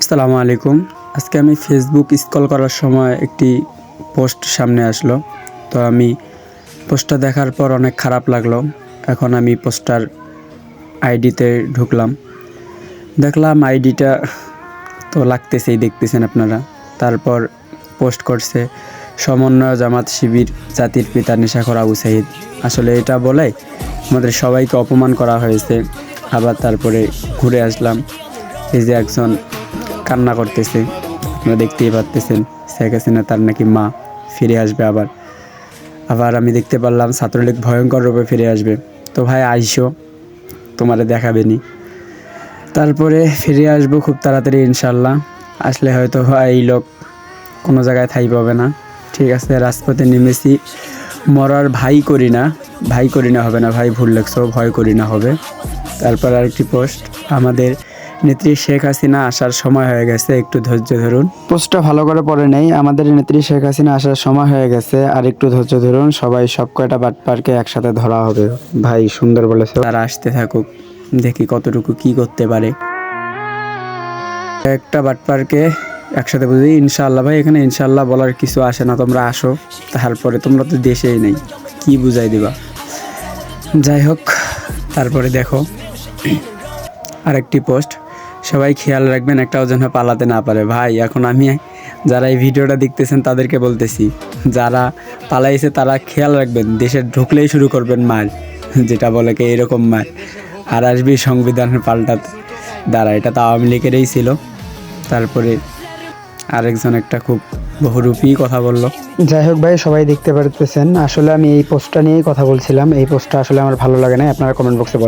আসসালামু আলাইকুম। আজকে আমি ফেসবুক স্ক্রল করার সময় একটি পোস্ট সামনে আসলো। তো আমি পোস্টটা দেখার পর অনেক খারাপ লাগলো। এখন আমি পোস্টটার আইডিতে ঢুকলাম, দেখলাম আইডিটা তো লাগতেছেই, দেখতেছেন আপনারা। তারপর পোস্ট করছে সমন্বয় জামাত শিবির জাতির পিতা নেশাখোর আবু সাঈদ। আসলে এটা বলে আমাদের সবাইকে অপমান করা হয়েছে। আবার তারপরে ঘুরে আসলাম, এই যে একজন কান্না করতেছে, আপনারা দেখতেই পাচ্ছেন। শেখ হাসিনা তার নাকি মা ফিরে আসবে। আবার আমি দেখতে পারলাম ছাত্রলীগ ভয়ঙ্কর রূপে ফিরে আসবে। তো ভাই আইসো, তোমারে দেখাবেনি। তারপরে ফিরে আসবো খুব তাড়াতাড়ি ইনশাল্লাহ। আসলে হয়তো এই লোক কোনো জায়গায় ঠাঁই পাবে না। ঠিক আছে, রাজপথে নেমেছি, মরার ভাই করি না হবে না ভাই, ভুল লেখছো, ভয় করি না হবে। তারপর আরেকটি পোস্ট, আমাদের নেত্রী শেখ হাসিনা আসার সময় হয়ে গেছে, একটু ধৈর্য ধরুন। পোস্টটা ভালো করে পড়ে নেই, আমাদের নেত্রী শেখ হাসিনা আসার সময় হয়ে গেছে, আর একটু ধৈর্য ধরুন, সবাই সব কয়টা বাটপারকে একসাথে ধরা হবে। ভাই সুন্দর বলেছে, তারা আসতে থাকুক, দেখি কতটুকু কি করতে পারে। একটা বাটপারকে একসাথে বুঝি ইনশাআল্লাহ। ভাই এখানে ইনশাআল্লাহ বলার কিছু আসে না, তোমরা আসো, তারপরে তোমরা তো দেশেই নেই, কি বুঝাই দিবা। যাই হোক, তারপরে দেখো আরেকটি পোস্ট, সবাই খেয়াল রাখবেন একটাও যেন পালাতে না পারে। ভাই এখন আমি যারা এই ভিডিওটা দেখতেছেন তাদেরকে বলতেছি, যারা পালাইছে তারা খেয়াল রাখবেন, দেশে ঢুকলেই শুরু করবেন মার, যেটা বলে কি এরকম মার, আর আসবি সংবিধানের পাল্টাতে। দ্বারা এটা তো আওয়ামী লীগেরই ছিল। তারপরে আরেকজন একটা খুব বহুরূপী কথা বলল। যাই হোক ভাই, সবাই দেখতে পারতেছেন, আসলে আমি এই পোস্টটা নিয়েই কথা বলছিলাম। এই পোস্টটা আসলে আমার ভালো লাগে না, আপনারা কমেন্ট বক্সে বলেন।